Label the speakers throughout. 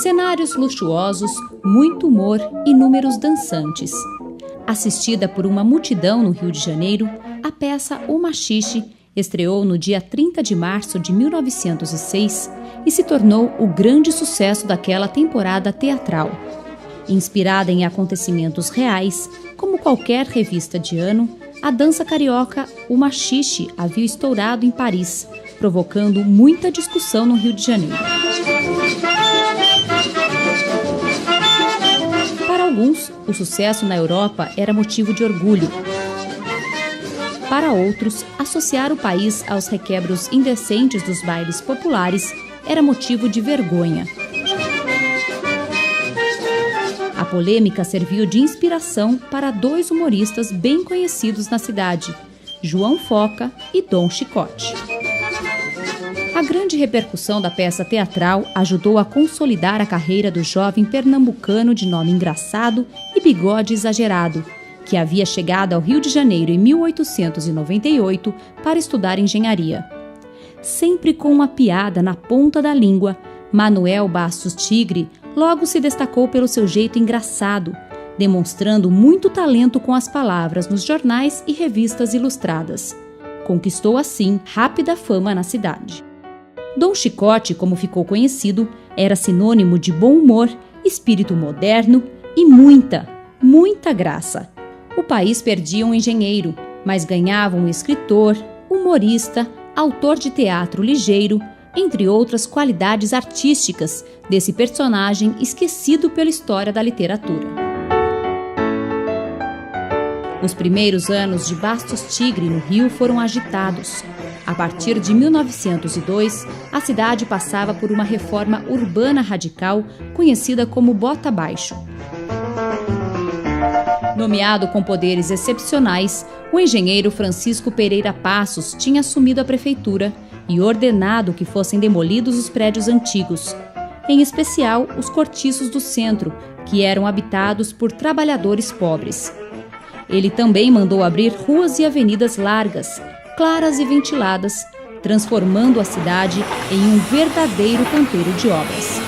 Speaker 1: Cenários luxuosos, muito humor e números dançantes. Assistida por uma multidão no Rio de Janeiro, a peça O Maxixe estreou no dia 30 de março de 1906 e se tornou o grande sucesso daquela temporada teatral. Inspirada em acontecimentos reais, como qualquer revista de ano, a dança carioca O Maxixe havia estourado em Paris, provocando muita discussão no Rio de Janeiro. Para alguns, o sucesso na Europa era motivo de orgulho. Para outros, associar o país aos requebros indecentes dos bailes populares era motivo de vergonha. A polêmica serviu de inspiração para dois humoristas bem conhecidos na cidade, João Foca e Dom Chicote. A grande repercussão da peça teatral ajudou a consolidar a carreira do jovem pernambucano de nome engraçado e bigode exagerado, que havia chegado ao Rio de Janeiro em 1898 para estudar engenharia. Sempre com uma piada na ponta da língua, Manuel Bastos Tigre logo se destacou pelo seu jeito engraçado, demonstrando muito talento com as palavras nos jornais e revistas ilustradas. Conquistou, assim, rápida fama na cidade. Dom Chicote, como ficou conhecido, era sinônimo de bom humor, espírito moderno e muita graça. O país perdia um engenheiro, mas ganhava um escritor, humorista, autor de teatro ligeiro, entre outras qualidades artísticas desse personagem esquecido pela história da literatura. Os primeiros anos de Bastos Tigre no Rio foram agitados. A partir de 1902, a cidade passava por uma reforma urbana radical conhecida como Bota Abaixo. Nomeado com poderes excepcionais, o engenheiro Francisco Pereira Passos tinha assumido a prefeitura e ordenado que fossem demolidos os prédios antigos, em especial os cortiços do centro, que eram habitados por trabalhadores pobres. Ele também mandou abrir ruas e avenidas largas, claras e ventiladas, transformando a cidade em um verdadeiro canteiro de obras.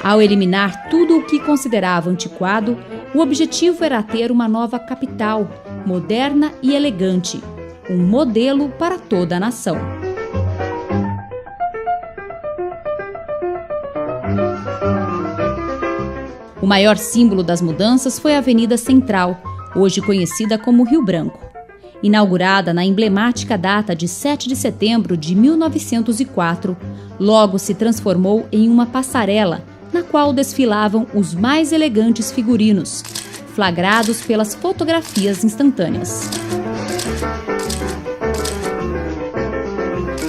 Speaker 1: Ao eliminar tudo o que considerava antiquado, o objetivo era ter uma nova capital, moderna e elegante, um modelo para toda a nação. O maior símbolo das mudanças foi a Avenida Central, hoje conhecida como Rio Branco. Inaugurada na emblemática data de 7 de setembro de 1904, logo se transformou em uma passarela na qual desfilavam os mais elegantes figurinos, flagrados pelas fotografias instantâneas.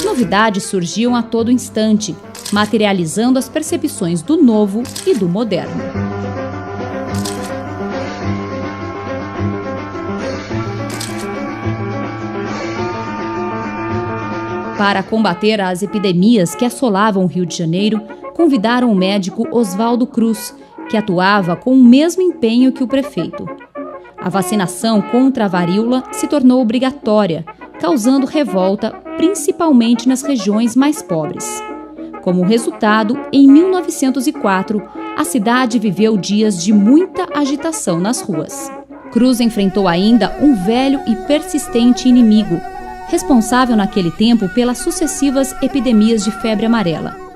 Speaker 1: Novidades surgiam a todo instante, materializando as percepções do novo e do moderno. Para combater as epidemias que assolavam o Rio de Janeiro, convidaram o médico Oswaldo Cruz, que atuava com o mesmo empenho que o prefeito. A vacinação contra a varíola se tornou obrigatória, causando revolta principalmente nas regiões mais pobres. Como resultado, em 1904, a cidade viveu dias de muita agitação nas ruas. Cruz enfrentou ainda um velho e persistente inimigo, responsável naquele tempo pelas sucessivas epidemias de febre amarela.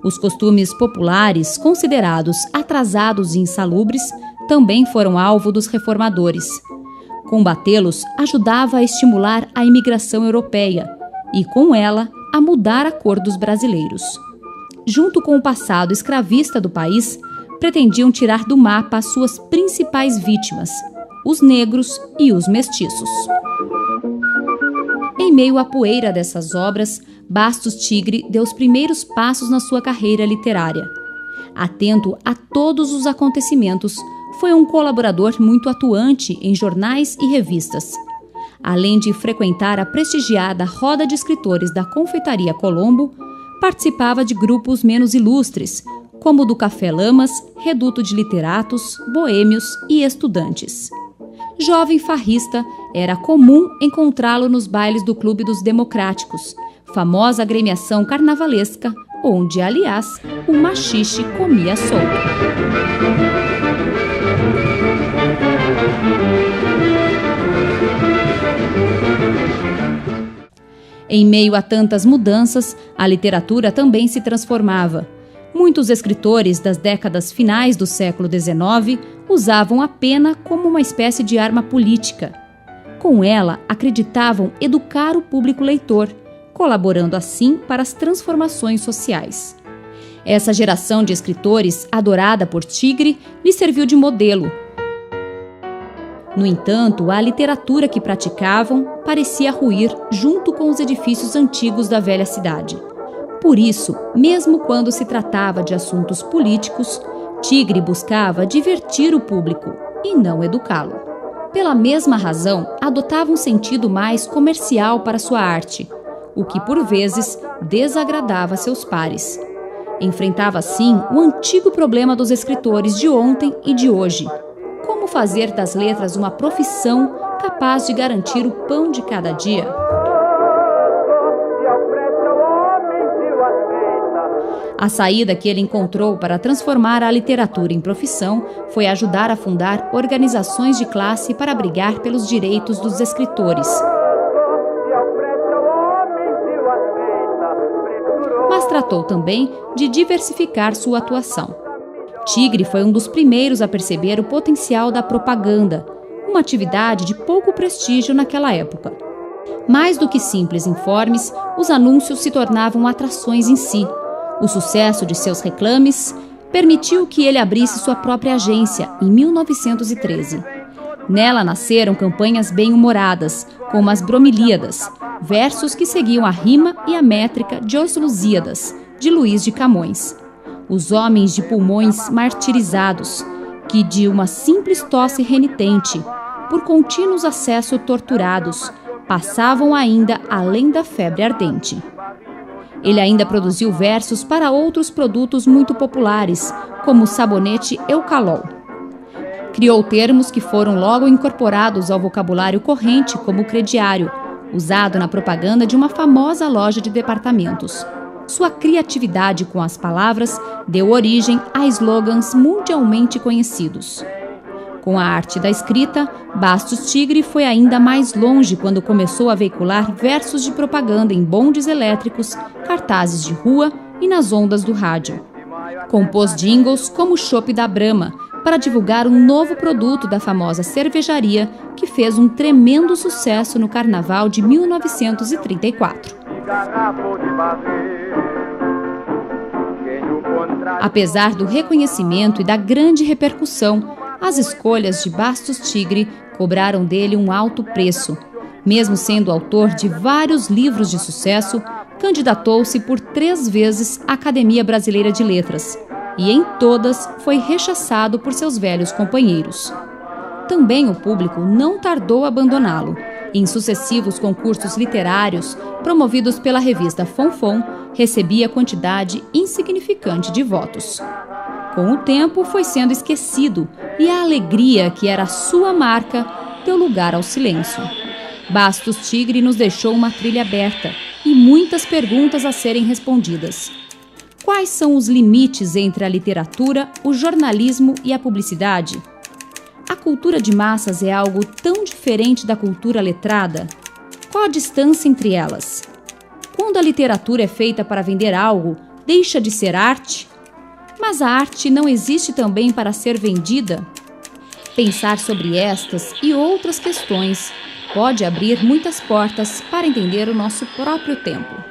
Speaker 1: Os costumes populares, considerados atrasados e insalubres, também foram alvo dos reformadores. Combatê-los ajudava a estimular a imigração europeia e, com ela, a mudar a cor dos brasileiros. Junto com o passado escravista do país, pretendiam tirar do mapa as suas principais vítimas, os negros e os mestiços. Em meio à poeira dessas obras, Bastos Tigre deu os primeiros passos na sua carreira literária. Atento a todos os acontecimentos, foi um colaborador muito atuante em jornais e revistas. Além de frequentar a prestigiada roda de escritores da Confeitaria Colombo, participava de grupos menos ilustres, como o do Café Lamas, Reduto de Literatos, Boêmios e Estudantes. jovem farrista, era comum encontrá-lo nos bailes do Clube dos Democráticos, famosa agremiação carnavalesca, onde, aliás, o machixe comia solto. Em meio a tantas mudanças, a literatura também se transformava. Muitos escritores das décadas finais do século XIX usavam a pena como uma espécie de arma política. Com ela, acreditavam educar o público leitor, colaborando assim para as transformações sociais. Essa geração de escritores, adorada por Tigre, lhe serviu de modelo. No entanto, a literatura que praticavam parecia ruir junto com os edifícios antigos da velha cidade. Por isso, mesmo quando se tratava de assuntos políticos, Tigre buscava divertir o público e não educá-lo. Pela mesma razão, adotava um sentido mais comercial para sua arte, o que por vezes desagradava seus pares. Enfrentava assim o antigo problema dos escritores de ontem e de hoje: como fazer das letras uma profissão capaz de garantir o pão de cada dia? A saída que ele encontrou para transformar a literatura em profissão foi ajudar a fundar organizações de classe para brigar pelos direitos dos escritores. Mas tratou também de diversificar sua atuação. Tigre foi um dos primeiros a perceber o potencial da propaganda, uma atividade de pouco prestígio naquela época. Mais do que simples informes, os anúncios se tornavam atrações em si. O sucesso de seus reclames permitiu que ele abrisse sua própria agência em 1913. Nela nasceram campanhas bem-humoradas, como as Bromilíadas, versos que seguiam a rima e a métrica de Os Lusíadas, de Luís de Camões. Os homens de pulmões martirizados, que de uma simples tosse renitente, por contínuos acessos torturados, passavam ainda além da febre ardente. Ele ainda produziu versos para outros produtos muito populares, como o sabonete Eucalol. Criou termos que foram logo incorporados ao vocabulário corrente, como o crediário, usado na propaganda de uma famosa loja de departamentos. Sua criatividade com as palavras deu origem a slogans mundialmente conhecidos. Com a arte da escrita, Bastos Tigre foi ainda mais longe quando começou a veicular versos de propaganda em bondes elétricos, cartazes de rua e nas ondas do rádio. Compôs jingles como o Chopp da Brahma para divulgar um novo produto da famosa cervejaria que fez um tremendo sucesso no Carnaval de 1934. Apesar do reconhecimento e da grande repercussão, as escolhas de Bastos Tigre cobraram dele um alto preço. Mesmo sendo autor de vários livros de sucesso, candidatou-se por 3 vezes à Academia Brasileira de Letras e em todas foi rechaçado por seus velhos companheiros. Também o público não tardou a abandoná-lo. Em sucessivos concursos literários, promovidos pela revista Fonfon, recebia quantidade insignificante de votos. Com o tempo, foi sendo esquecido e a alegria, que era sua marca, deu lugar ao silêncio. Bastos Tigre nos deixou uma trilha aberta e muitas perguntas a serem respondidas. Quais são os limites entre a literatura, o jornalismo e a publicidade? A cultura de massas é algo tão diferente da cultura letrada? Qual a distância entre elas? Quando a literatura é feita para vender algo, deixa de ser arte? Mas a arte não existe também para ser vendida? Pensar sobre estas e outras questões pode abrir muitas portas para entender o nosso próprio tempo.